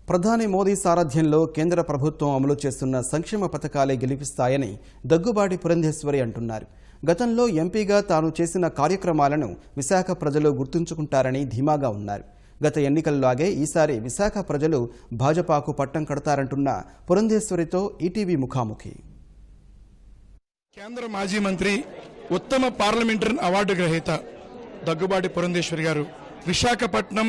ప్రధాని మోదీ సారథ్యంలో కేంద్ర ప్రభుత్వం అమలు చేస్తున్న సంక్షేమ పథకాలే గెలిపిస్తాయని దగ్గుబాటి పురంధేశ్వరి అంటున్నారు. గతంలో ఎంపీగా తాను చేసిన కార్యక్రమాలను విశాఖ ప్రజలు గుర్తుంచుకుంటారని ధీమాగా ఉన్నారు. గత ఎన్నికల్లాగే ఈసారి విశాఖ ప్రజలు భాజపాకు పట్టం కడతారంటున్న పురంధేశ్వరితో ఈటీవీ ముఖాముఖి. కేంద్ర మాజీ మంత్రి, ఉత్తమ పార్లమెంటరీ అవార్డు గ్రహీత దగ్గుబాటి పురంధేశ్వరి గారు విశాఖపట్నం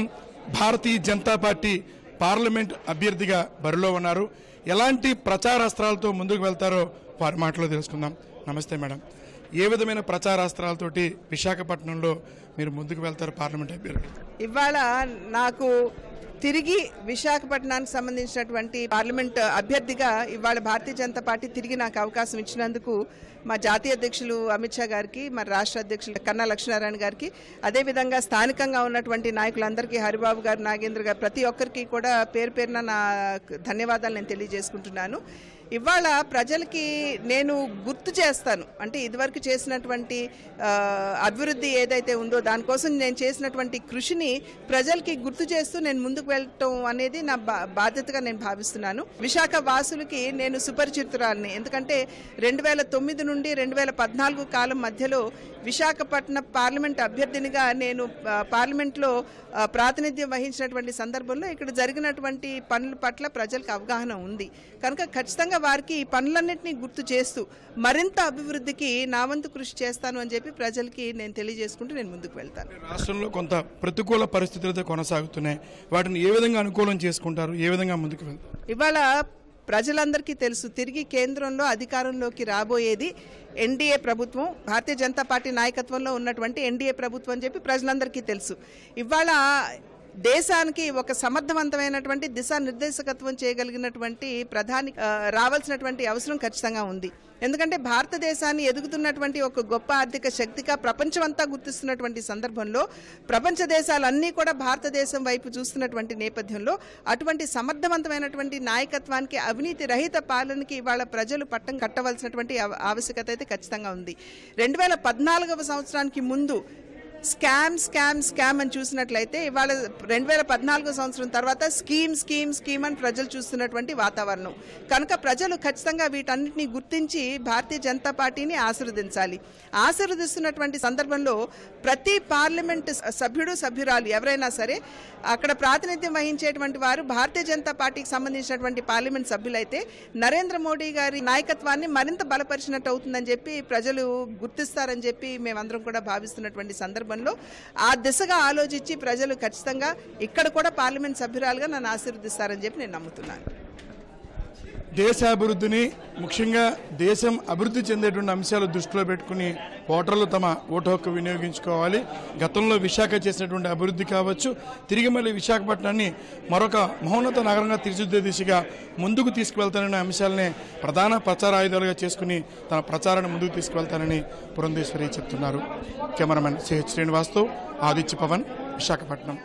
భారతీయ జనతా పార్టీ పార్లమెంట్ అభ్యర్థిగా బరిలో ఉన్నారు. ఎలాంటి ప్రచారాస్త్రాలతో ముందుకు వెళ్తారో వారి మాటలో తెలుసుకుందాం. నమస్తే మేడం, ఏ విధమైన ప్రచారాస్త్రాలతోటి విశాఖపట్నంలో మీరు ముందుకు వెళ్తారు పార్లమెంట్ అభ్యర్థి? ఇవాళ నాకు తిరిగి విశాఖపట్నానికి సంబంధించినటువంటి పార్లమెంట్ అభ్యర్థిగా ఇవాళ భారతీయ జనతా పార్టీ తిరిగి నాకు అవకాశం ఇచ్చినందుకు మా జాతీయ అధ్యక్షులు అమిత్ షా గారికి, మరి రాష్ట్ర అధ్యక్షులు కన్నా లక్ష్మీనారాయణ గారికి, అదేవిధంగా స్థానికంగా ఉన్నటువంటి నాయకులందరికీ, హరిబాబు గారు, నాగేంద్ర గారు, ప్రతి ఒక్కరికి కూడా పేరు పేరున నా ధన్యవాదాలు నేను తెలియజేసుకుంటున్నాను. ఇవాళ ప్రజలకి నేను గుర్తు చేస్తాను, అంటే ఇదివరకు చేసినటువంటి అభివృద్ధి ఏదైతే ఉందో దానికోసం నేను చేసినటువంటి కృషిని ప్రజలకి గుర్తు చేస్తూ నేను ముందుకు వెళ్ళటం అనేది నా బాధ్యతగా నేను భావిస్తున్నాను. విశాఖ వాసులకి నేను సుపరిచితురాలని, ఎందుకంటే 2009 నుండి 2014 కాలం మధ్యలో విశాఖపట్నం పార్లమెంట్ అభ్యర్థినిగా నేను పార్లమెంట్లో ప్రాతినిధ్యం వహించినటువంటి సందర్భంలో ఇక్కడ జరిగినటువంటి పనుల పట్ల ప్రజలకు అవగాహన ఉంది కనుక ఖచ్చితంగా వారికి ఈ పనులన్నింటినీ గుర్తు చేస్తూ మరింత అభివృద్ధికి నా వంతు కృషి చేస్తాను అని చెప్పి ప్రజలకి నేను తెలియజేసుకుంటూ నేను ముందుకు వెళ్తాను. రాష్ట్రంలో కొంత ప్రతికూల పరిస్థితులతో కొనసాగుతున్నాయి, వాటిని ఏ విధంగా అనుకూలం చేసుకుంటారు, ఏ విధంగా ముందుకు వెళ్తారు? ఇవాళ ప్రజలందరికీ తెలుసు, తిరిగి కేంద్రంలో అధికారంలోకి రాబోయేది ఎన్డీఏ ప్రభుత్వం, భారతీయ జనతా పార్టీ నాయకత్వంలో ఉన్నటువంటి ఎన్డీఏ ప్రభుత్వం అని చెప్పి ప్రజలందరికీ తెలుసు. ఇవాళ దేశానికి ఒక సమర్థవంతమైనటువంటి దిశానిర్దేశకత్వం చేయగలిగినటువంటి ప్రధాని రావాల్సినటువంటి అవసరం ఖచ్చితంగా ఉంది. ఎందుకంటే భారతదేశాన్ని ఎదుగుతున్నటువంటి ఒక గొప్ప ఆర్థిక శక్తిగా ప్రపంచమంతా గుర్తిస్తున్నటువంటి సందర్భంలో ప్రపంచ దేశాలన్నీ కూడా భారతదేశం వైపు చూస్తున్నటువంటి నేపథ్యంలో అటువంటి సమర్థవంతమైనటువంటి నాయకత్వానికి, అవినీతి రహిత పాలనకి ఇవాళ ప్రజలు పట్టం కట్టవలసినటువంటి ఆవశ్యకత అయితే ఖచ్చితంగా ఉంది. 2014వ సంవత్సరానికి ముందు స్కామ్ స్కామ్ స్కామ్ అని చూసినట్లయితే ఇవాళ 2014 సంవత్సరం తర్వాత స్కీమ్ స్కీమ్ స్కీమ్ అని ప్రజలు చూస్తున్నటువంటి వాతావరణం కనుక ప్రజలు ఖచ్చితంగా వీటన్నిటిని గుర్తించి భారతీయ జనతా పార్టీని ఆశీర్వదించాలి. ఆశీర్వదిస్తున్నటువంటి సందర్భంలో ప్రతి పార్లమెంట్ సభ్యుడు, సభ్యురాలు ఎవరైనా సరే అక్కడ ప్రాతినిధ్యం వహించేటువంటి వారు భారతీయ జనతా పార్టీకి సంబంధించినటువంటి పార్లమెంట్ సభ్యులైతే నరేంద్ర మోడీ గారి నాయకత్వాన్ని మరింత బలపరిచినట్టు అవుతుందని చెప్పి ప్రజలు గుర్తిస్తారని చెప్పి మేమందరం కూడా భావిస్తున్నటువంటి సందర్భంలో ఆ దిశగా ఆలోచించి ప్రజలు ఖచ్చితంగా ఇక్కడ కూడా పార్లమెంట్ సభ్యురాలుగా నన్ను ఆశీర్వదిస్తారని చెప్పి నేను నమ్ముతున్నాను. దేశాభివృద్ధిని, ముఖ్యంగా దేశం అభివృద్ధి చెందేటువంటి అంశాలు దృష్టిలో పెట్టుకుని ఓటర్లు తమ ఓటు హక్కు వినియోగించుకోవాలి. గతంలో విశాఖ చేసినటువంటి అభివృద్ధి కావచ్చు, తిరిగి మళ్ళీ విశాఖపట్నాన్ని మరొక మహోన్నత నగరంగా తీర్చిదిద్దే దిశగా ముందుకు తీసుకువెళ్తాననే అంశాలనే ప్రధాన ప్రచార ఆయుధాలుగా చేసుకుని తన ప్రచారాన్ని ముందుకు తీసుకువెళ్తానని పురంధేశ్వరి చెప్తున్నారు. కెమెరామెన్ సిహెచ్ శ్రీనివాస్తో ఆదిత్య పవన్, విశాఖపట్నం.